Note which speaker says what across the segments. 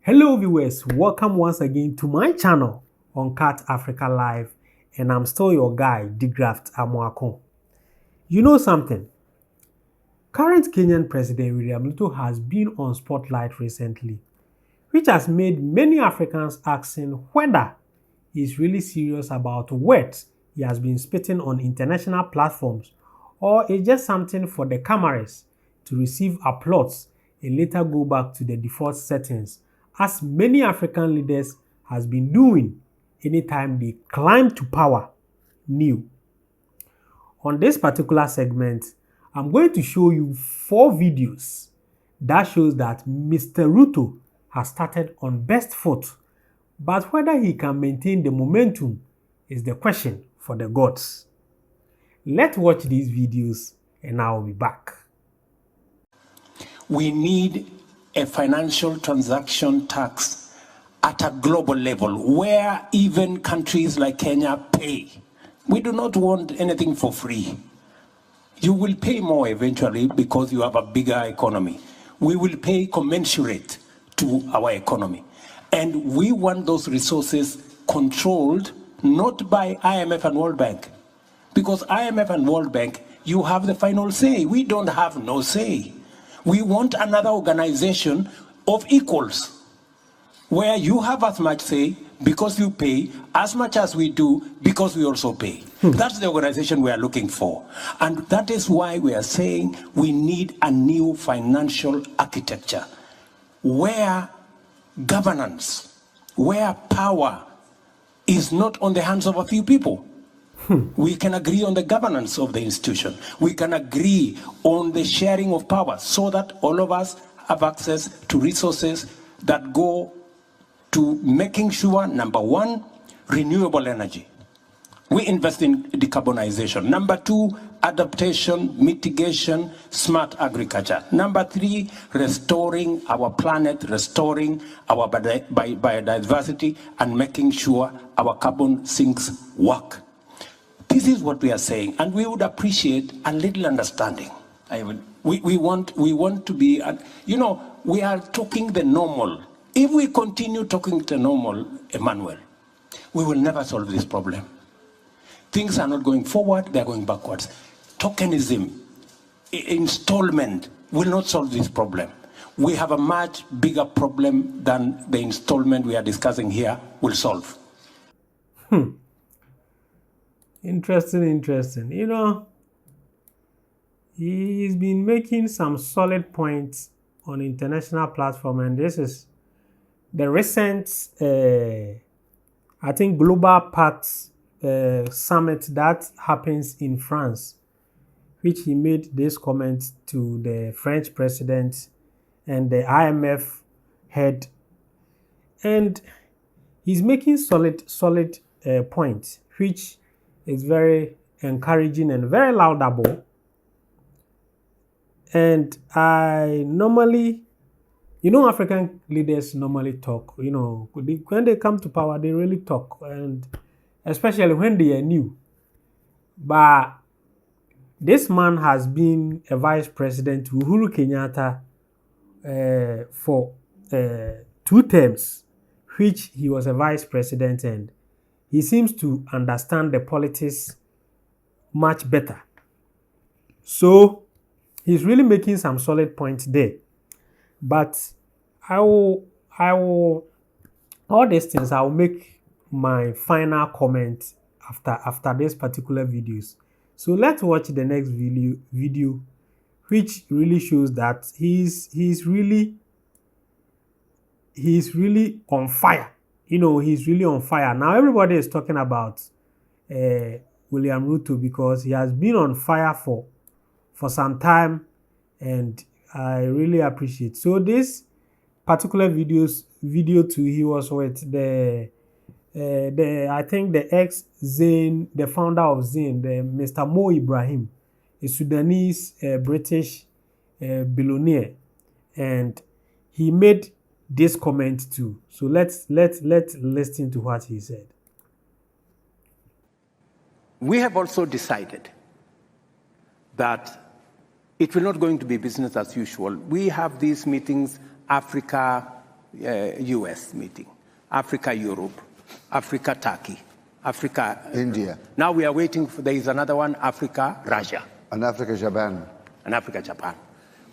Speaker 1: Hello viewers, welcome once again to my channel on Cat Africa Live, and I'm still your guy, De-Graft Amoako. You know something? Current Kenyan President William Ruto has been on spotlight recently, which has made many Africans asking whether he's really serious about words he has been spitting on international platforms, or it's just something for the cameras to receive applauds and later go back to the default settings, as many African leaders has been doing anytime they climb to power new. On this particular segment, I'm going to show you 4 videos that shows that Mr. Ruto has started on best foot, but whether he can maintain the momentum is the question for the gods. Let's watch these videos and I'll be back.
Speaker 2: We need a financial transaction tax at a global level where even countries like Kenya pay. We do not want anything for free. You will pay more eventually because you have a bigger economy. We will pay commensurate to our economy. And we want those resources controlled not by IMF and World Bank. Because IMF and World Bank, you have the final say. We don't have no say. We want another organization of equals, where you have as much say because you pay, as much as we do because we also pay. That's the organization we are looking for. And that is why we are saying we need a new financial architecture, where governance, where power is not on the hands of a few people. We can agree on the governance of the institution. We can agree on the sharing of power so that all of us have access to resources that go to making sure, number 1, renewable energy. We invest in decarbonization. Number 2, adaptation, mitigation, smart agriculture. Number 3, restoring our planet, restoring our biodiversity, and making sure our carbon sinks work. This is what we are saying, and we would appreciate a little understanding. We want to be, we are talking the normal. If we continue talking the normal, Emmanuel, we will never solve this problem. Things are not going forward, they are going backwards. Tokenism, installment will not solve this problem. We have a much bigger problem than the installment we are discussing here will solve.
Speaker 1: Interesting. He's been making some solid points on international platform, and this is the recent, I think, Global Pact Summit that happens in France, which he made this comment to the French president and the IMF head, and he's making solid points, which is very encouraging and very laudable. And I normally, African leaders normally talk, when they come to power, they really talk, and especially when they are new. But this man has been a vice president, Uhuru Kenyatta, for 2 terms, which he was a vice president, and he seems to understand the politics much better. So he's really making some solid points there. But I will all these things, I will make my final comment after this particular videos. So let's watch the next video, which really shows that he's really on fire. He's really on fire. Now everybody is talking about William Ruto because he has been on fire for some time, and I really appreciate. So this particular video too, he was with the I think the ex-Zain, the founder of Zain, the Mr. Mo Ibrahim, a Sudanese British billionaire, and he made this comment too. So let's listen to what he said.
Speaker 2: We have also decided that it will not going to be business as usual. We have these meetings, Africa, US meeting, Africa-Europe, Africa-Turkey, Africa...
Speaker 3: India.
Speaker 2: Now we are waiting there is another one, Africa-Russia.
Speaker 3: And Africa-Japan.
Speaker 2: And Africa-Japan.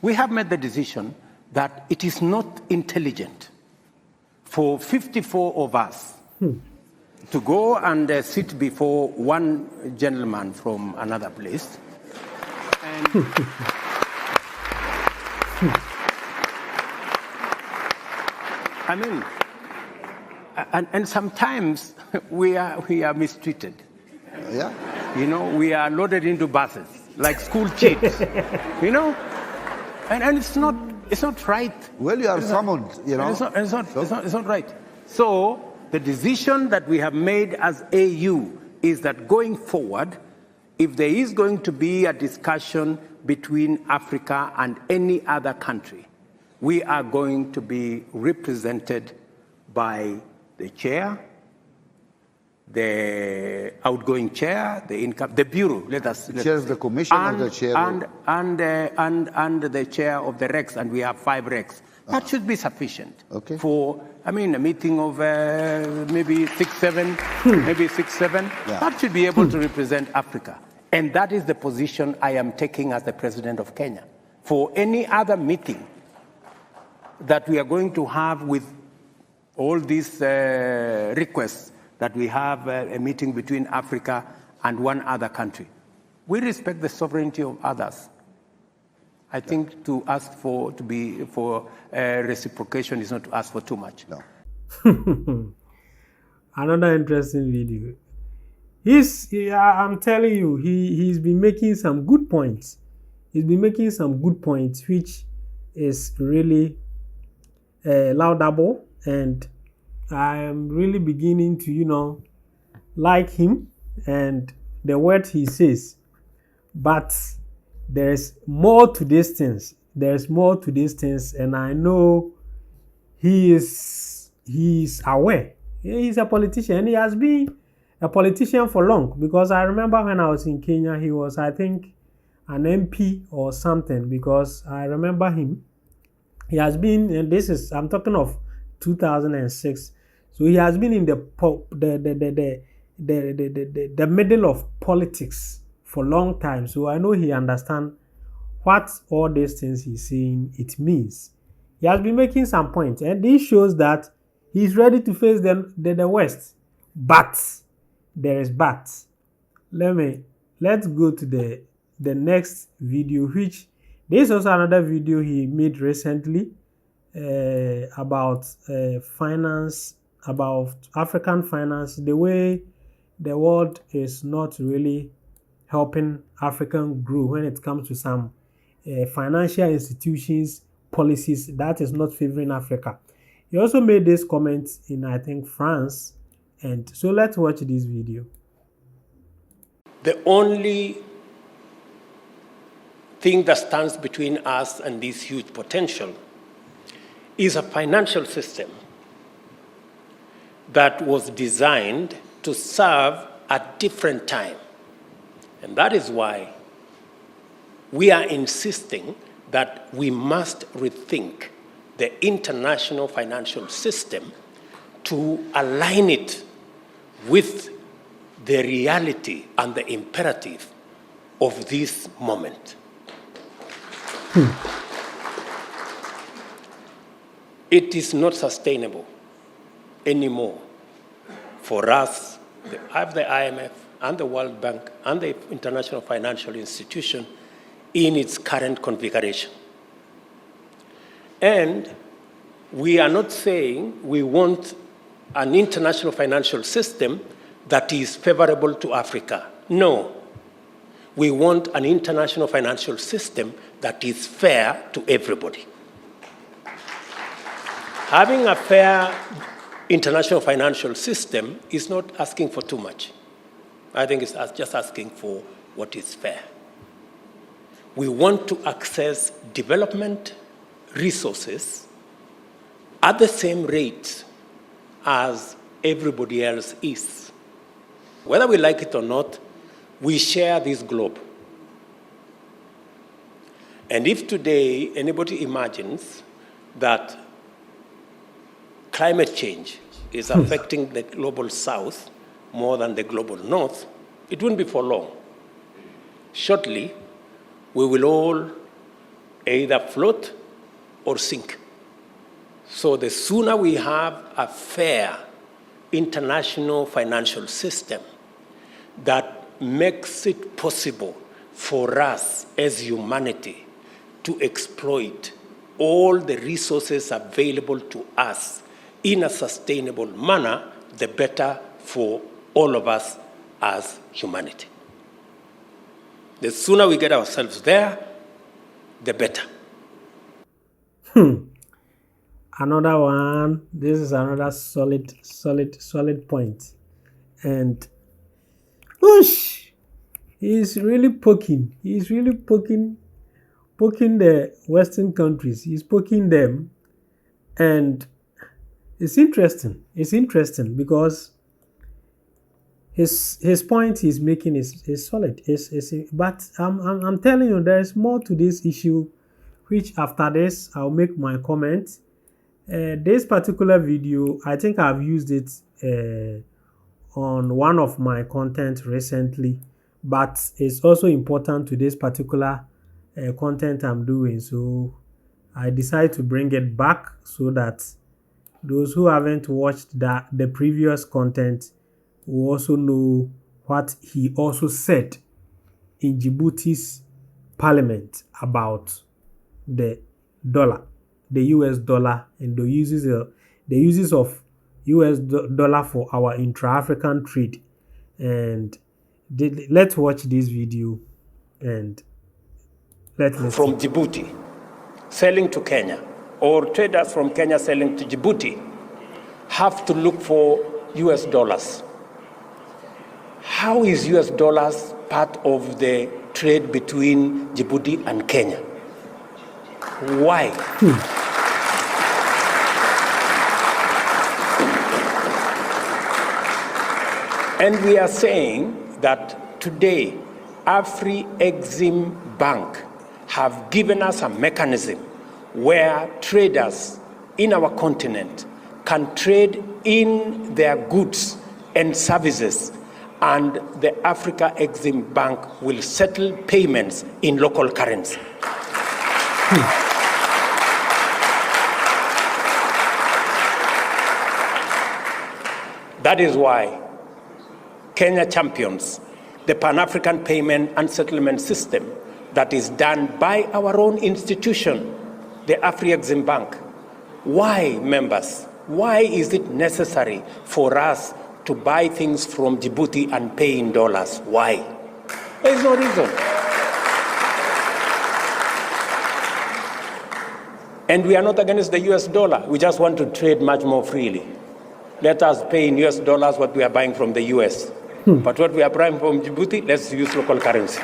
Speaker 2: We have made the decision that it is not intelligent for 54 of us to go and sit before one gentleman from another place. And I mean, and sometimes we are mistreated.
Speaker 3: Yeah.
Speaker 2: You know, we are loaded into buses like school kids. You know, and it's not right.
Speaker 3: Well, you are summoned. You know,
Speaker 2: it's not right. So the decision that we have made as AU is that going forward, if there is going to be a discussion between Africa and any other country, we are going to be represented by the chair, the outgoing chair, the bureau.
Speaker 3: Chair of the commission or the chair
Speaker 2: and the chair of the Rex, and we have 5 Rex. That should be sufficient for, I mean, a meeting of maybe 6, 7, maybe 6, 7. Yeah. That should be able to represent Africa. And that is the position I am taking as the President of Kenya. For any other meeting that we are going to have with all these requests that we have a meeting between Africa and one other country. We respect the sovereignty of others. I think to ask for reciprocation is not to ask for too much.
Speaker 3: No.
Speaker 1: Another interesting video. I'm telling you, he's been making some good points. He's been making some good points, which is really laudable, and I am really beginning to, like him and the words he says. But there's more to these things. There's more to these things, and I know he's aware. He's a politician, and he has been a politician for long, because I remember when I was in Kenya, he was, I think, an MP or something, because I remember him. He has been, and I'm talking of 2006. So he has been in the middle of politics for a long time. So I know he understands what all these things he's saying it means. He has been making some points, and this shows that he's ready to face the West. But there is but. Let's go to the next video, which there is also another video he made recently about finance, about African finance, the way the world is not really helping African grow when it comes to some financial institutions, policies that is not favoring Africa. He also made this comment in, I think, France. And so let's watch this video.
Speaker 2: The only thing that stands between us and this huge potential is a financial system that was designed to serve a different time. And that is why we are insisting that we must rethink the international financial system to align it with the reality and the imperative of this moment. It is not sustainable anymore for us, the IMF and the World Bank and the International Financial Institution in its current configuration. And we are not saying we want an international financial system that is favorable to Africa. No. We want an international financial system that is fair to everybody. Having a fair international financial system is not asking for too much. I think it's just asking for what is fair. We want to access development resources at the same rate as everybody else is. Whether we like it or not, we share this globe. And if today anybody imagines that climate change is affecting the global south more than the global north, it won't be for long. Shortly, we will all either float or sink. So the sooner we have a fair international financial system that makes it possible for us as humanity to exploit all the resources available to us in a sustainable manner, the better for all of us as humanity. The sooner we get ourselves there, the better.
Speaker 1: Another one. This is another solid point. And whoosh, he's really poking. He's really poking the Western countries. He's poking them. And it's interesting. It's interesting because his point he's making is solid. But I'm telling you, there is more to this issue, which after this I'll make my comment. This particular video, I think I've used it on one of my content recently, but it's also important to this particular content I'm doing. So I decided to bring it back so that those who haven't watched the previous content will also know what he also said in Djibouti's parliament about the dollar, the US dollar, and the uses of US dollar for our intra-African trade. And let's watch this video and let's listen.
Speaker 2: From Djibouti selling to Kenya, or traders from Kenya selling to Djibouti, have to look for US dollars. How is US dollars part of the trade between Djibouti and Kenya? Why? And we are saying that today, Afri-Exim Bank have given us a mechanism where traders in our continent can trade in their goods and services, and the Africa-Exim Bank will settle payments in local currency. That is why Kenya champions the Pan-African payment and settlement system that is done by our own institution, the Afri-Exim Bank. Why, members? Why is it necessary for us to buy things from Djibouti and pay in dollars? Why? There is no reason. And we are not against the US dollar. We just want to trade much more freely. Let us pay in US dollars what we are buying from the US. But what we are buying from Djibouti, let's use local currency.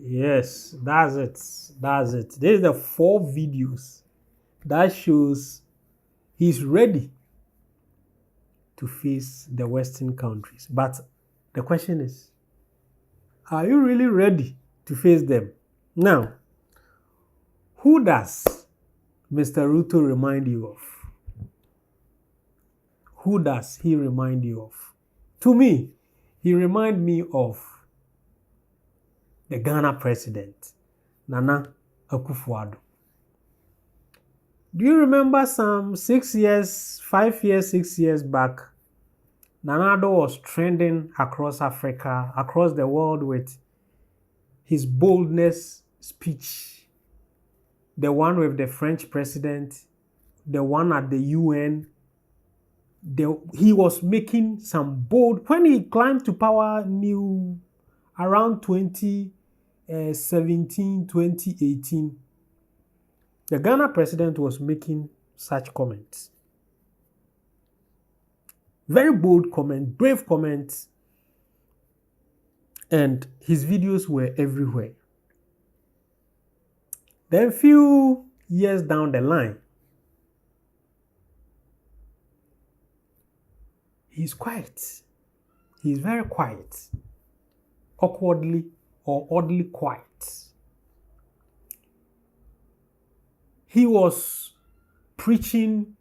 Speaker 1: Yes, that's it. That's it. There's the 4 videos that shows he's ready to face the Western countries. But the question is, are you really ready to face them? Now, who does Mr. Ruto remind you of? Who does he remind you of? To me, he reminds me of the Ghana president, Nana Akufo-Addo. Do you remember some 6 years, 5 years, 6 years back, Nana Addo was trending across Africa, across the world with his boldness speech, the one with the French president, the one at the UN. He was making some bold, when he climbed to power around 2017, 2018, the Ghana president was making such comments. Very bold comments, brave comments, and his videos were everywhere. Then few years down the line, he's quiet. He's very quiet. Awkwardly or oddly quiet. he was preaching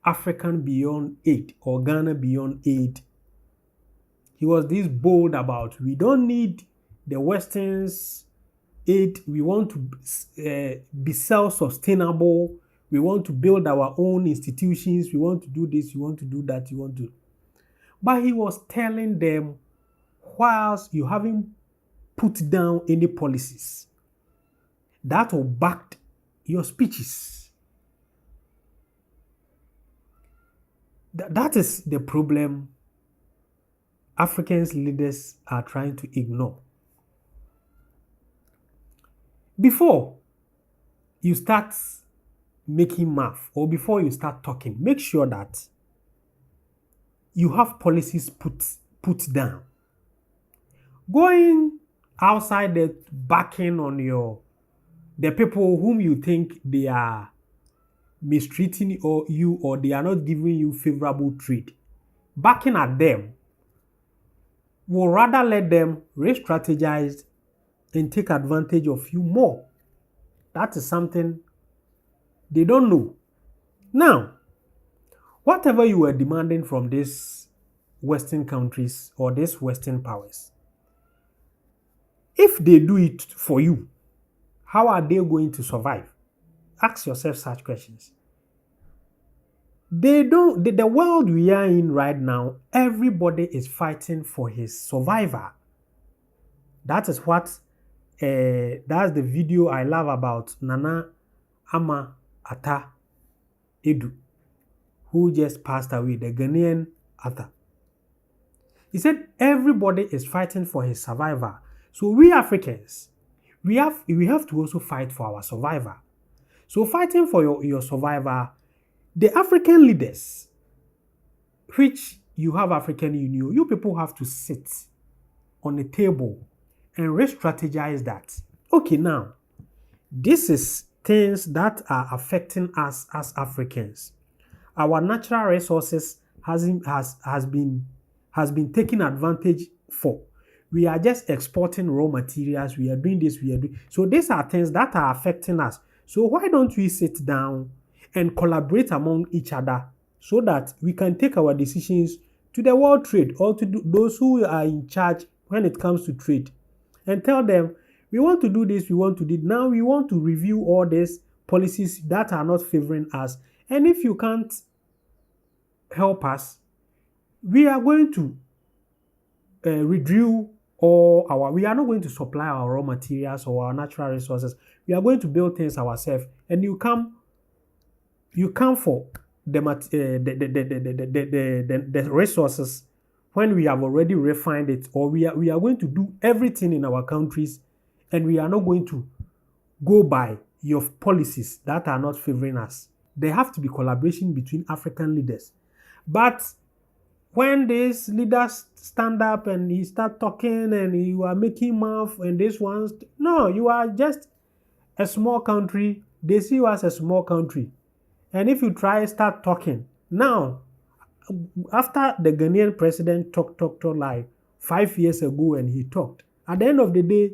Speaker 1: African beyond aid or Ghana beyond aid. He was this bold about we don't need the Western's aid. We want to be self-sustainable. We want to build our own institutions. We want to do this. We want to do that. We want to. But he was telling them, whilst you haven't put down any policies that will back your speeches. That is the problem Africans leaders are trying to ignore. Before you start making math or before you start talking, make sure that you have policies put down. Going outside the backing on the people whom you think they are mistreating you or they are not giving you favorable trade, backing at them will rather let them re-strategize and take advantage of you more. That is something they don't know. Now, whatever you were demanding from these Western countries or these Western powers, if they do it for you, how are they going to survive? Ask yourself such questions. They don't. The world we are in right now, everybody is fighting for his survival. That is what, that's the video I love about Nana Ama Ata Edu, who just passed away, the Ghanaian author. He said everybody is fighting for his survival. So we Africans, we have to also fight for our survival. So fighting for your survival, the African leaders, which you have African Union, you people have to sit on the table and re-strategize that. Okay, now, this is things that are affecting us as Africans. Our natural resources has been taken advantage for. We are just exporting raw materials. We are doing this. So these are things that are affecting us. So why don't we sit down and collaborate among each other so that we can take our decisions to the world trade or to those who are in charge when it comes to trade and tell them, we want to do this, we want to do it. Now we want to review all these policies that are not favoring us. And if you can't help us, we are going to withdraw we are not going to supply our raw materials or our natural resources. We are going to build things ourselves. And you come for the resources when we have already refined it, or we are going to do everything in our countries, and we are not going to go by your policies that are not favoring us. There have to be collaboration between African leaders. But when these leaders stand up and you start talking and you are making mouth and this one's, no, you are just a small country. They see you as a small country. And if you start talking, now, after the Ghanaian president talked like 5 years ago and he talked, at the end of the day,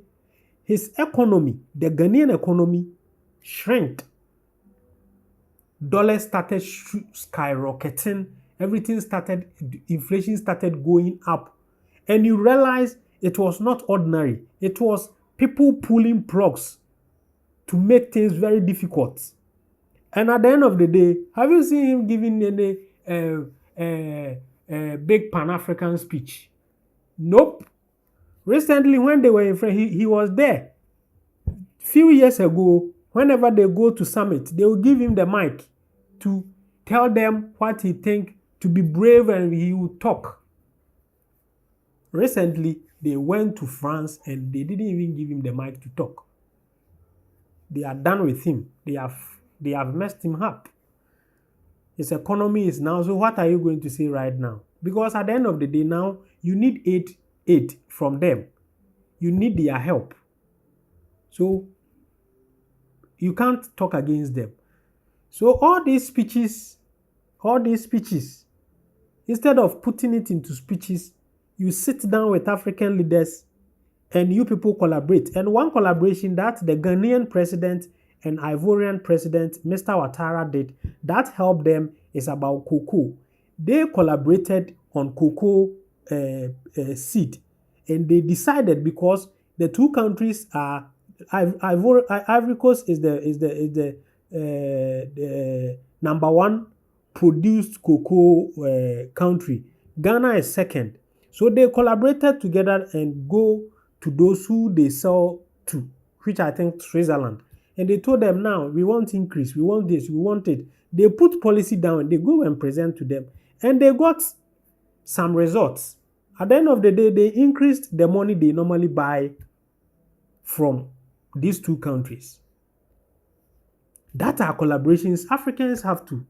Speaker 1: his economy, the Ghanaian economy, shrank. Dollar started skyrocketing. Inflation started going up. And you realize it was not ordinary. It was people pulling plugs to make things very difficult. And at the end of the day, have you seen him giving any big Pan-African speech? Nope. Recently, when they were in France, he was there. Few years ago, whenever they go to summit, they will give him the mic to tell them what he thinks, to be brave, and he will talk. Recently, they went to France and they didn't even give him the mic to talk. They are done with him. They have messed him up. His economy is now, so what are you going to say right now? Because at the end of the day now, you need aid from them. You need their help. So you can't talk against them. So all these speeches, instead of putting it into speeches, you sit down with African leaders and you people collaborate. And one collaboration that the Ghanaian president and Ivorian President Mr. Ouattara did that helped them is about cocoa. They collaborated on cocoa seed, and they decided because the two countries are Ivory Coast is the number one produced cocoa country. Ghana is second. So they collaborated together and go to those who they sell to, which I think Switzerland. And they told them, now we want increase, we want this, we want it. They put policy down, they go and present to them. And they got some results. At the end of the day, they increased the money they normally buy from these two countries. That are collaborations Africans have to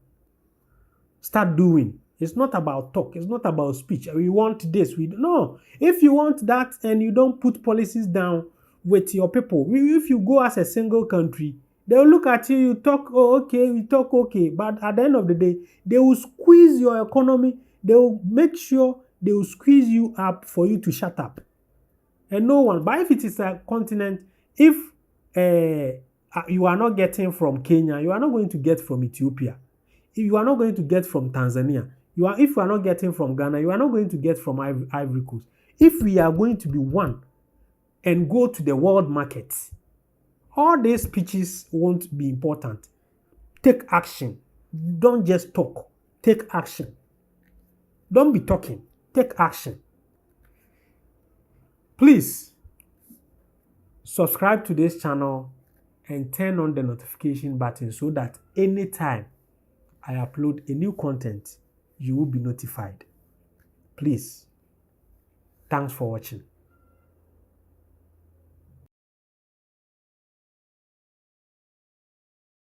Speaker 1: start doing. It's not about talk. It's not about speech. We want this. No. If you want that and you don't put policies down with your people, if you go as a single country, they'll look at you, you talk, oh, okay, you talk, okay. But at the end of the day, they will squeeze your economy. They will make sure they will squeeze you up for you to shut up. And no one. But if it is a continent, if you are not getting from Kenya, you are not going to get from Ethiopia. If you are not going to get from Tanzania, if you are not getting from Ghana, you are not going to get from Ivory Coast. If we are going to be one and go to the world markets, all these speeches won't be important. Take action. Don't just talk. Take action. Don't be talking. Take action. Please subscribe to this channel and turn on the notification button so that anytime I upload a new content, you will be notified. Please. Thanks for watching.